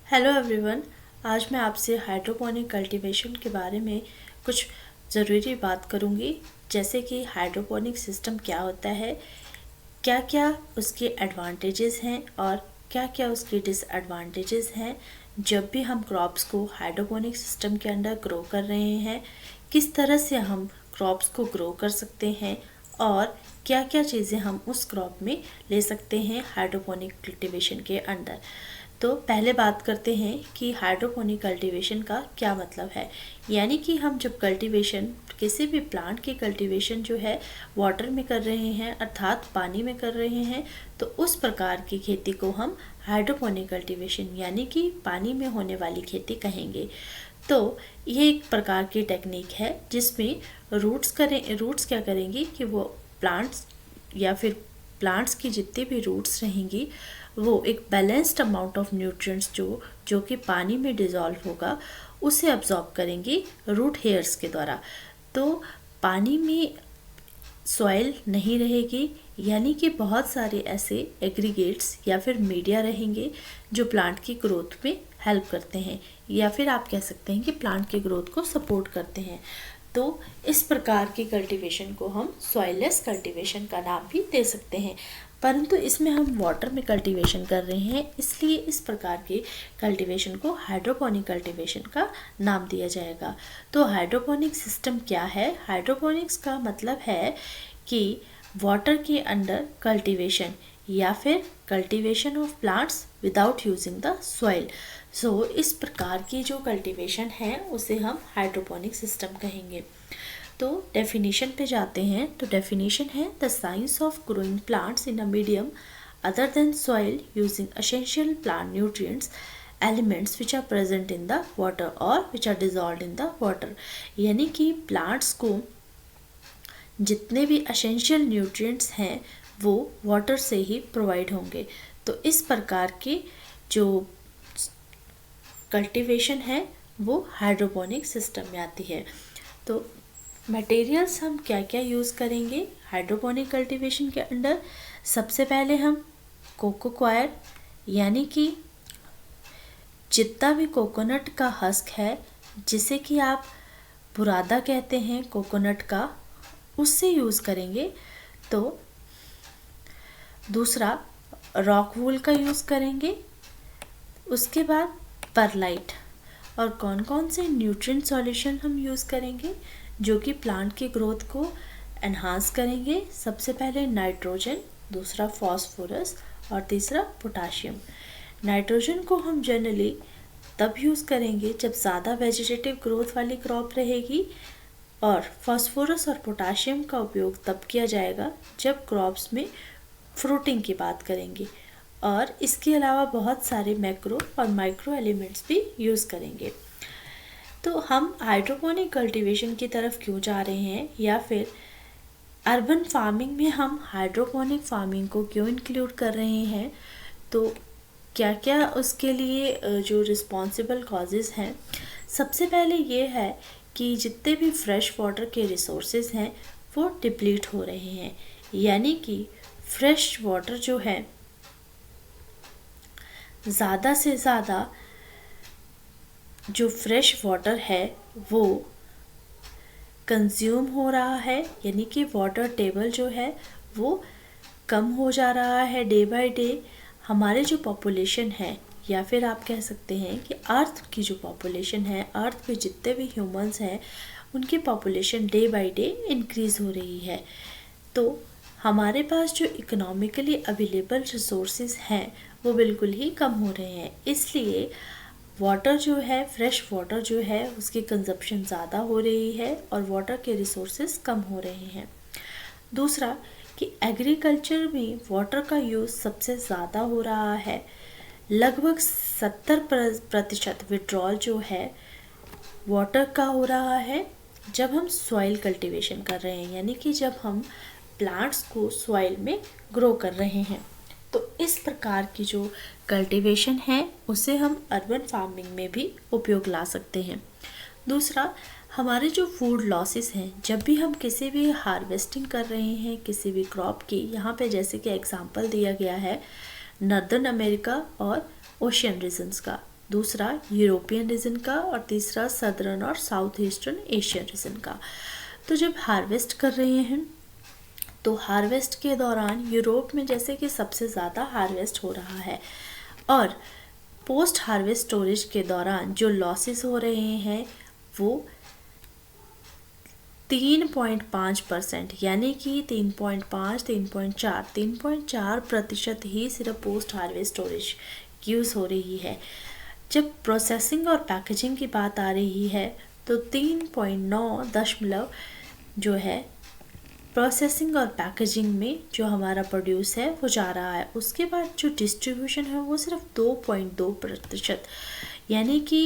Hello everyone. आज मैं आपसे हाइड्रोपोनिक कल्टीवेशन के बारे में कुछ ज़रूरी बात करूंगी, जैसे कि हाइड्रोपोनिक सिस्टम क्या होता है, क्या क्या उसके एडवांटेजेस हैं और क्या क्या उसके डिसएडवांटेजेस हैं। जब भी हम क्रॉप्स को हाइड्रोपोनिक सिस्टम के अंडर ग्रो कर रहे हैं, किस तरह से हम क्रॉप्स को ग्रो कर सकते हैं और क्या क्या चीज़ें हम उस क्रॉप में ले सकते हैं हाइड्रोपोनिक कल्टीवेशन के अंडर। तो पहले बात करते हैं कि हाइड्रोपोनिक कल्टीवेशन का क्या मतलब है। यानी कि हम जब कल्टीवेशन, किसी भी प्लांट की कल्टीवेशन जो है वाटर में कर रहे हैं, अर्थात पानी में कर रहे हैं, तो उस प्रकार की खेती को हम हाइड्रोपोनिक कल्टीवेशन यानी कि पानी में होने वाली खेती कहेंगे। तो ये एक प्रकार की टेक्निक है जिसमें रूट्स क्या करेंगी कि वो प्लांट्स या फिर प्लांट्स की जितनी भी रूट्स रहेंगी वो एक बैलेंस्ड अमाउंट ऑफ न्यूट्रिएंट्स जो कि पानी में डिज़ोल्व होगा उसे अब्जॉर्ब करेंगी रूट हेयर्स के द्वारा। तो पानी में सॉइल नहीं रहेगी, यानी कि बहुत सारे ऐसे एग्रीगेट्स या फिर मीडिया रहेंगे जो प्लांट की ग्रोथ में हेल्प करते हैं, या फिर आप कह सकते हैं कि प्लांट की ग्रोथ को सपोर्ट करते हैं। तो इस प्रकार की कल्टीवेशन को हम सॉइललेस कल्टीवेशन का नाम भी दे सकते हैं, परंतु इसमें हम वाटर में कल्टीवेशन कर रहे हैं, इसलिए इस प्रकार के कल्टीवेशन को हाइड्रोपोनिक कल्टीवेशन का नाम दिया जाएगा। तो हाइड्रोपोनिक सिस्टम क्या है? हाइड्रोपोनिक्स का मतलब है कि वाटर के अंडर कल्टीवेशन या फिर cultivation of plants without using the soil. So इस प्रकार की जो कल्टीवेशन है उसे हम हाइड्रोपोनिक सिस्टम कहेंगे। तो डेफिनेशन पे जाते हैं। तो डेफिनेशन है the science of growing plants in a medium other than soil using essential plant nutrients elements which are present in the water और which are dissolved in the water. यानी कि प्लांट्स को जितने भी एसेंशियल न्यूट्रिएंट्स हैं वो water से ही provide होंगे। तो इस प्रकार की जो कल्टीवेशन है वो हाइड्रोपोनिक सिस्टम में आती है। तो मटेरियल्स हम क्या क्या यूज़ करेंगे हाइड्रोपोनिक कल्टीवेशन के अंडर? सबसे पहले हम कोको क्वायर, यानी कि जितना भी कोकोनट का हस्क है, जिसे कि आप बुरादा कहते हैं कोकोनट का, उससे यूज़ करेंगे। तो दूसरा रॉक वूल का यूज़ करेंगे। उसके बाद परलाइट। और कौन कौन से न्यूट्रिएंट सॉल्यूशन हम यूज़ करेंगे जो कि प्लांट की ग्रोथ को एनहांस करेंगे? सबसे पहले नाइट्रोजन, दूसरा फॉस्फोरस और तीसरा पोटाशियम। नाइट्रोजन को हम जनरली तब यूज़ करेंगे जब ज़्यादा वेजिटेटिव ग्रोथ वाली क्रॉप रहेगी, और फॉस्फोरस और पोटाशियम का उपयोग तब किया जाएगा जब क्रॉप्स में फ्रूटिंग की बात करेंगे। और इसके अलावा बहुत सारे मैक्रो और माइक्रो एलिमेंट्स भी यूज़ करेंगे। तो हम हाइड्रोपोनिक कल्टीवेशन की तरफ क्यों जा रहे हैं, या फिर अर्बन फार्मिंग में हम हाइड्रोपोनिक फार्मिंग को क्यों इंक्लूड कर रहे हैं? तो क्या क्या उसके लिए जो रिस्पॉन्सिबल कॉजेज़ हैं? सबसे पहले ये है कि जितने भी फ्रेश वाटर के रिसोर्सेज हैं वो डिप्लीट हो रहे हैं। यानी कि फ्रेश वाटर जो है ज़्यादा से ज़्यादा जो फ्रेश वाटर है वो कंज्यूम हो रहा है, यानी कि वाटर टेबल जो है वो कम हो जा रहा है डे बाय डे। हमारे जो पॉपुलेशन है, या फिर आप कह सकते हैं कि अर्थ की जो पॉपुलेशन है, अर्थ पे जितने भी ह्यूमंस हैं उनकी population day by day increase हो रही है। तो हमारे पास जो इकोनॉमिकली अवेलेबल रिसोर्सेज हैं वो बिल्कुल ही कम हो रहे हैं, इसलिए वाटर जो है, फ्रेश वाटर जो है, उसकी कंजप्शन ज़्यादा हो रही है और वाटर के रिसोर्सेज कम हो रहे हैं। दूसरा कि एग्रीकल्चर में वाटर का यूज़ सबसे ज़्यादा हो रहा है। लगभग 70% विड्रॉल जो है वाटर का हो रहा है जब हम सॉइल कल्टीवेशन कर रहे हैं, यानी कि जब हम प्लांट्स को सॉइल में ग्रो कर रहे हैं। तो इस प्रकार की जो कल्टीवेशन है उसे हम अर्बन फार्मिंग में भी उपयोग ला सकते हैं। दूसरा, हमारे जो फूड लॉसेस हैं, जब भी हम किसी भी हार्वेस्टिंग कर रहे हैं किसी भी क्रॉप की, यहाँ पे जैसे कि एग्जांपल दिया गया है नॉर्दर्न अमेरिका और ओशियन रीजन्स का, दूसरा यूरोपियन रीजन का और तीसरा सदर्न और साउथ ईस्टर्न एशियन रीजन का। तो जब हार्वेस्ट कर रहे हैं तो हार्वेस्ट के दौरान यूरोप में जैसे कि सबसे ज़्यादा हार्वेस्ट हो रहा है, और पोस्ट हार्वेस्ट स्टोरेज के दौरान जो लॉसेस हो रहे हैं वो 3.5%, यानी कि 3.5, 3.4% ही सिर्फ पोस्ट हार्वेस्ट स्टोरेज यूज़ हो रही है। जब प्रोसेसिंग और पैकेजिंग की बात आ रही है तो 3.9 जो है प्रोसेसिंग और पैकेजिंग में जो हमारा प्रोड्यूस है वो जा रहा है। उसके बाद जो डिस्ट्रीब्यूशन है वो सिर्फ 2.2%, यानी कि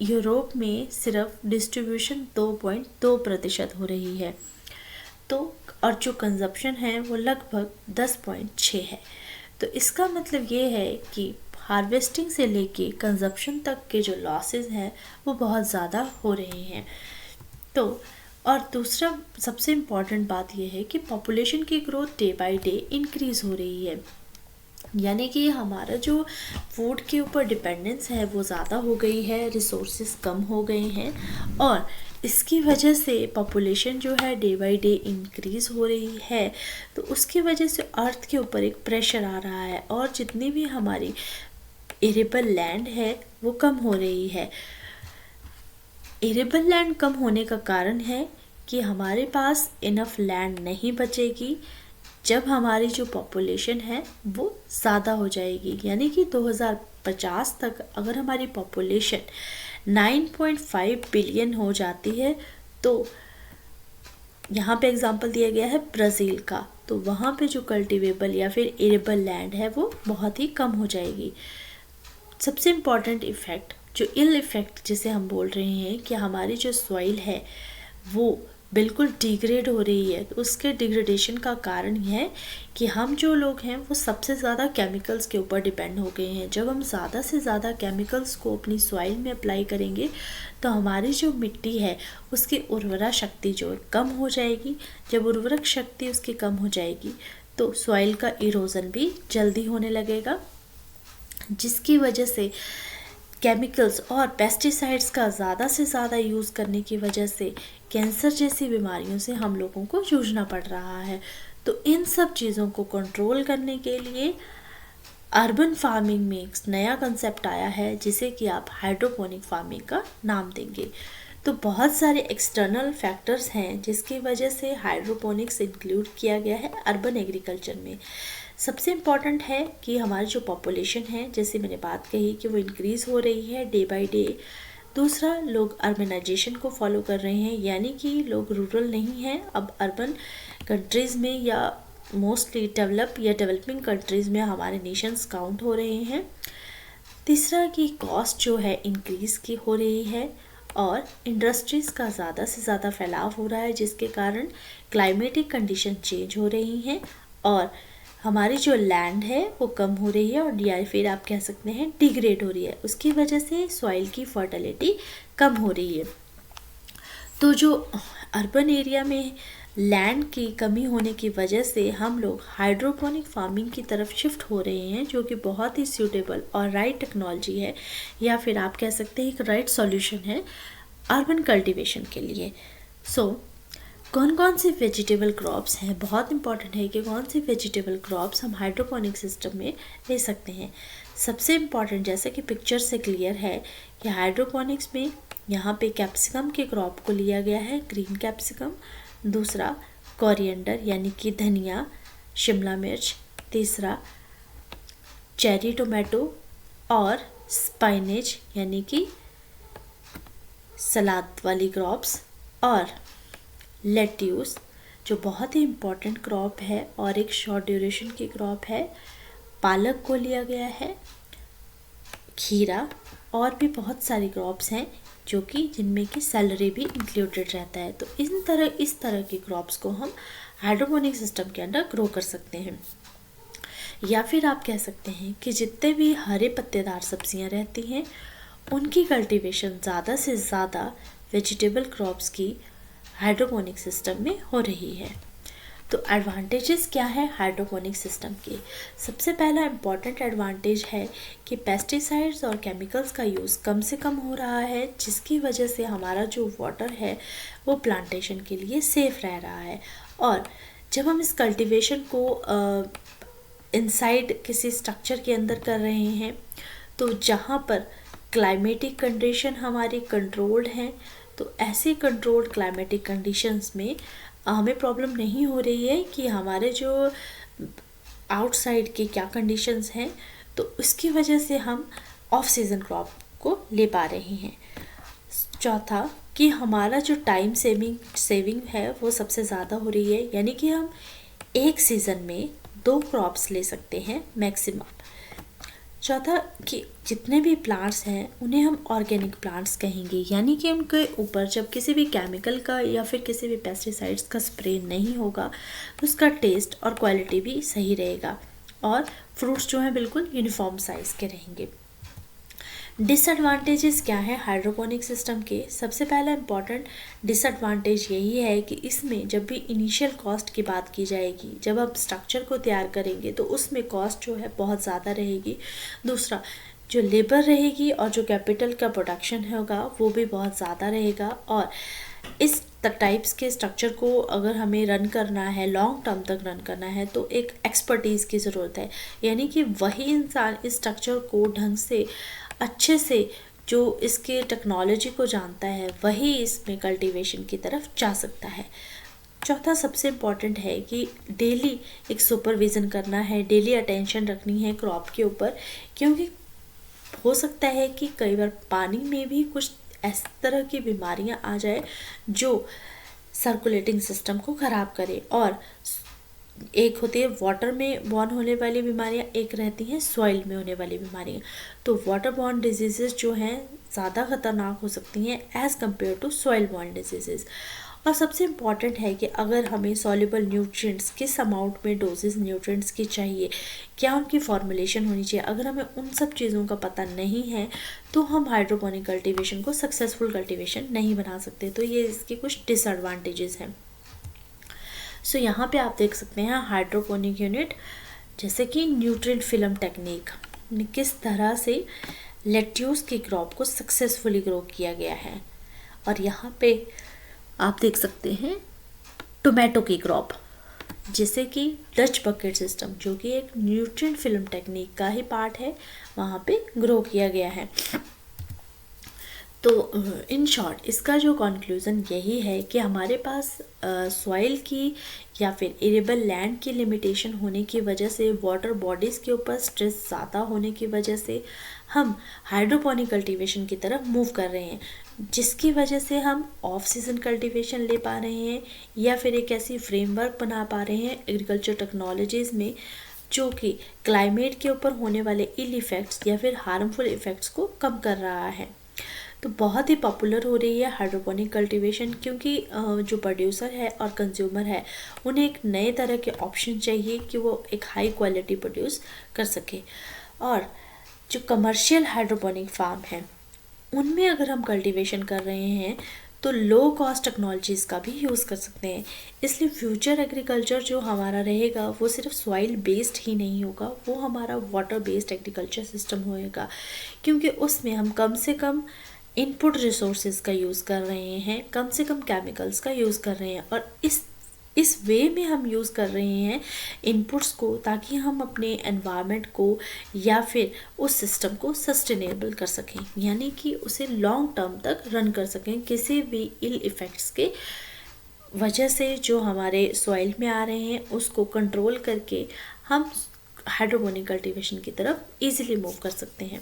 यूरोप में सिर्फ डिस्ट्रीब्यूशन 2.2% हो रही है। तो और जो कंजप्शन है वो लगभग 10.6 है। तो इसका मतलब ये है कि हार्वेस्टिंग से लेके कंजप्शन तक के जो लॉसेस हैं वो बहुत ज़्यादा हो रहे हैं। तो और दूसरा सबसे इम्पॉर्टेंट बात यह है कि पॉपुलेशन की growth day by day increase हो रही है, यानी कि हमारा जो फूड के ऊपर डिपेंडेंस है वो ज़्यादा हो गई है, रिसोर्सेज कम हो गए हैं, और इसकी वजह से पॉपुलेशन जो है डे बाय डे इंक्रीज़ हो रही है। तो उसकी वजह से अर्थ के ऊपर एक प्रेशर आ रहा है और जितनी भी हमारी एरेबल लैंड है वो कम हो रही है। एरेबल लैंड कम होने का कारण है कि हमारे पास इनफ लैंड नहीं बचेगी जब हमारी जो पॉपुलेशन है वो ज़्यादा हो जाएगी, यानी कि 2050 तक अगर हमारी पॉपुलेशन 9.5 बिलियन हो जाती है तो यहाँ पे एग्जांपल दिया गया है ब्राज़ील का, तो वहाँ पे जो कल्टीवेबल या फिर एरेबल लैंड है वो बहुत ही कम हो जाएगी। सबसे इम्पॉर्टेंट इफ़ेक्ट जो इल इफ़ेक्ट जिसे हम बोल रहे हैं कि हमारी जो सॉइल है वो बिल्कुल डिग्रेड हो रही है, तो उसके डिग्रेडेशन का कारण यह है कि हम जो लोग हैं वो सबसे ज़्यादा केमिकल्स के ऊपर डिपेंड हो गए हैं। जब हम ज़्यादा से ज़्यादा केमिकल्स को अपनी सॉइल में अप्लाई करेंगे तो हमारी जो मिट्टी है उसकी उर्वरा शक्ति जो कम हो जाएगी। जब उर्वरक शक्ति उसकी कम हो जाएगी तो सॉइल का इरोजन भी जल्दी होने लगेगा, जिसकी वजह से केमिकल्स और पेस्टिसाइड्स का ज़्यादा से ज़्यादा यूज़ करने की वजह से कैंसर जैसी बीमारियों से हम लोगों को जूझना पड़ रहा है। तो इन सब चीज़ों को कंट्रोल करने के लिए अर्बन फार्मिंग में एक नया कंसेप्ट आया है जिसे कि आप हाइड्रोपोनिक फार्मिंग का नाम देंगे। तो बहुत सारे एक्सटर्नल फैक्टर्स हैं जिसकी वजह से हाइड्रोपोनिक्स इंक्लूड किया गया है अर्बन एग्रीकल्चर में। सबसे इम्पॉर्टेंट है कि हमारी जो पॉपुलेशन है, जैसे मैंने बात कही कि वो इंक्रीज़ हो रही है डे बाय डे। दूसरा, लोग अर्बनाइजेशन को फॉलो कर रहे हैं, यानी कि लोग रूरल नहीं हैं, अब अर्बन कंट्रीज़ में या मोस्टली डेवलप या डेवलपिंग कंट्रीज़ में हमारे नेशंस काउंट हो रहे हैं। तीसरा कि कॉस्ट जो है इंक्रीज़ की हो रही है और इंडस्ट्रीज़ का ज़्यादा से ज़्यादा फैलाव हो रहा है, जिसके कारण क्लाइमेटिक कंडीशन चेंज हो रही हैं और हमारी जो लैंड है वो कम हो रही है और या फिर आप कह सकते हैं डिग्रेड हो रही है। उसकी वजह से सॉइल की फर्टिलिटी कम हो रही है। तो जो अर्बन एरिया में लैंड की कमी होने की वजह से हम लोग हाइड्रोपोनिक फार्मिंग की तरफ शिफ्ट हो रहे हैं, जो कि बहुत ही सूटेबल और राइट टेक्नोलॉजी है, या फिर आप कह सकते हैं एक राइट सॉल्यूशन है अर्बन कल्टीवेशन के लिए। कौन कौन से वेजिटेबल क्रॉप्स हैं, बहुत इंपॉर्टेंट है कि कौन से वेजिटेबल क्रॉप्स हम हाइड्रोपोनिक सिस्टम में ले सकते हैं। सबसे इम्पॉर्टेंट, जैसे कि पिक्चर से क्लियर है कि हाइड्रोपोनिक्स में यहाँ पे कैप्सिकम के क्रॉप को लिया गया है, ग्रीन कैप्सिकम। दूसरा कोरिएंडर यानी कि धनिया, शिमला मिर्च। तीसरा चेरी टोमेटो और स्पाइनेज यानी कि सलाद वाली क्रॉप्स, और लेट्यूस जो बहुत ही इम्पॉर्टेंट क्रॉप है और एक शॉर्ट ड्यूरेशन की क्रॉप है। पालक को लिया गया है, खीरा, और भी बहुत सारी क्रॉप्स हैं जो कि जिनमें कि सैलरी भी इंक्लूडेड रहता है। तो इस तरह की क्रॉप्स को हम हाइड्रोपोनिक सिस्टम के अंदर ग्रो कर सकते हैं। या फिर आप कह सकते हैं कि जितने भी हरे पत्तेदार सब्जियां रहती हैं उनकी कल्टीवेशन ज़्यादा से ज़्यादा वेजिटेबल क्रॉप्स की हाइड्रोपोनिक सिस्टम में हो रही है। तो एडवांटेजेस क्या है हाइड्रोपोनिक सिस्टम के? सबसे पहला इम्पॉर्टेंट एडवांटेज है कि पेस्टिसाइड्स और केमिकल्स का यूज़ कम से कम हो रहा है, जिसकी वजह से हमारा जो वाटर है वो प्लांटेशन के लिए सेफ़ रह रहा है। और जब हम इस कल्टीवेशन को इनसाइड किसी स्ट्रक्चर के अंदर कर रहे हैं, तो जहाँ पर क्लाइमेटिक कंडीशन हमारी कंट्रोल्ड हैं, तो ऐसे कंट्रोल्ड क्लाइमेटिक कंडीशंस में हमें प्रॉब्लम नहीं हो रही है कि हमारे जो आउटसाइड के क्या कंडीशंस हैं, तो उसकी वजह से हम ऑफ सीज़न क्रॉप को ले पा रहे हैं। चौथा कि हमारा जो टाइम सेविंग है वो सबसे ज़्यादा हो रही है, यानी कि हम एक सीज़न में 2 क्रॉप्स ले सकते हैं मैक्सिमम। चौथा कि जितने भी प्लांट्स हैं उन्हें हम ऑर्गेनिक प्लांट्स कहेंगे, यानी कि उनके ऊपर जब किसी भी केमिकल का या फिर किसी भी पेस्टिसाइड्स का स्प्रे नहीं होगा तो उसका टेस्ट और क्वालिटी भी सही रहेगा और फ्रूट्स जो हैं बिल्कुल यूनिफॉर्म साइज़ के रहेंगे। डिसएडवांटेजेस क्या है हाइड्रोपोनिक सिस्टम के? सबसे पहला इम्पॉर्टेंट डिसएडवांटेज यही है कि इसमें जब भी इनिशियल कॉस्ट की बात की जाएगी, जब आप स्ट्रक्चर को तैयार करेंगे तो उसमें कॉस्ट जो है बहुत ज़्यादा रहेगी। दूसरा, जो लेबर रहेगी और जो कैपिटल का प्रोडक्शन होगा वो भी बहुत ज़्यादा रहेगा। और इस टाइप्स के स्ट्रक्चर को अगर हमें रन करना है, लॉन्ग टर्म तक रन करना है, तो एक एक्सपर्टीज़ की ज़रूरत है, यानी कि वही इंसान इस स्ट्रक्चर को ढंग से अच्छे से जो इसके टेक्नोलॉजी को जानता है वही इसमें कल्टीवेशन की तरफ जा सकता है। चौथा सबसे इम्पॉर्टेंट है कि डेली एक सुपरविज़न करना है, डेली अटेंशन रखनी है क्रॉप के ऊपर, क्योंकि हो सकता है कि कई बार पानी में भी कुछ इस तरह की बीमारियां आ जाए जो सर्कुलेटिंग सिस्टम को ख़राब करे। और एक होती है वाटर में बॉर्न होने वाली बीमारियां, एक रहती हैं सॉइल में होने वाली बीमारियां। तो वाटर बॉर्न डिजीज़ेस जो हैं ज़्यादा ख़तरनाक हो सकती हैं as compare to soil borne diseases. और सबसे इम्पॉर्टेंट है कि अगर हमें सॉल्युबल न्यूट्रिएंट्स किस अमाउंट में डोजेस न्यूट्रिएंट्स की चाहिए, क्या उनकी फॉर्मुलेशन होनी चाहिए, अगर हमें उन सब चीज़ों का पता नहीं है तो हम हाइड्रोपोनिक कल्टीवेशन को सक्सेसफुल कल्टीवेशन नहीं बना सकते। तो ये इसके कुछ डिसएडवांटेजेस हैं। सो यहाँ पे आप देख सकते हैं हाइड्रोपोनिक यूनिट, जैसे कि न्यूट्रिएंट फिल्म टेक्निक, किस तरह से लेट्यूस की क्रॉप को सक्सेसफुली ग्रो किया गया है। और यहाँ पे आप देख सकते हैं टोमेटो की क्रॉप, जैसे कि डच बकेट सिस्टम, जो कि एक न्यूट्रिएंट फिल्म टेक्निक का ही पार्ट है, वहाँ पे ग्रो किया गया है। तो इन शॉर्ट इसका जो कंक्लूज़न यही है कि हमारे पास सॉइल की या फिर एरेबल लैंड की लिमिटेशन होने की वजह से, वाटर बॉडीज़ के ऊपर स्ट्रेस ज़्यादा होने की वजह से हम हाइड्रोपोनिक कल्टीवेशन की तरफ मूव कर रहे हैं, जिसकी वजह से हम ऑफ सीज़न कल्टीवेशन ले पा रहे हैं या फिर एक ऐसी फ्रेमवर्क बना पा रहे हैं एग्रीकल्चर टेक्नोलॉजीज़ में जो कि क्लाइमेट के ऊपर होने वाले इल इफ़ेक्ट्स या फिर हार्मफुल इफ़ेक्ट्स को कम कर रहा है। तो बहुत ही पॉपुलर हो रही है हाइड्रोपोनिक कल्टीवेशन, क्योंकि जो प्रोड्यूसर है और कंज्यूमर है उन्हें एक नए तरह के ऑप्शन चाहिए कि वो एक हाई क्वालिटी प्रोड्यूस कर सके। और जो कमर्शियल हाइड्रोपोनिक फार्म है उनमें अगर हम कल्टीवेशन कर रहे हैं तो लो कॉस्ट टेक्नोलॉजीज़ का भी यूज़ कर सकते हैं। इसलिए फ्यूचर एग्रीकल्चर जो हमारा रहेगा वो सिर्फ सॉइल बेस्ड ही नहीं होगा, वो हमारा वाटर बेस्ड एग्रीकल्चर सिस्टम होएगा, क्योंकि उसमें हम कम से कम इनपुट रिसोर्सेज का यूज़ कर रहे हैं, कम से कम केमिकल्स का यूज़ कर रहे हैं। और इस वे में हम यूज़ कर रहे हैं इनपुट्स को, ताकि हम अपने एनवायरनमेंट को या फिर उस सिस्टम को सस्टेनेबल कर सकें, यानी कि उसे लॉन्ग टर्म तक रन कर सकें, किसी भी इल इफ़ेक्ट्स के वजह से जो हमारे सॉइल में आ रहे हैं उसको कंट्रोल करके हम हाइड्रोपोनिक कल्टीवेशन की तरफ इजीली मूव कर सकते हैं।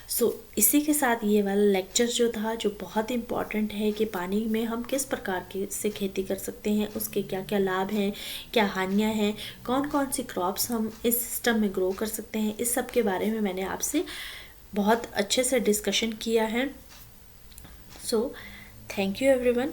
सो इसी के साथ ये वाला लेक्चर जो था, जो बहुत इम्पॉर्टेंट है कि पानी में हम किस प्रकार के से खेती कर सकते हैं, उसके क्या क्या लाभ हैं, क्या हानियाँ हैं, कौन कौन सी क्रॉप्स हम इस सिस्टम में ग्रो कर सकते हैं, इस सब के बारे में मैंने आपसे बहुत अच्छे से डिस्कशन किया है। So thank you everyone.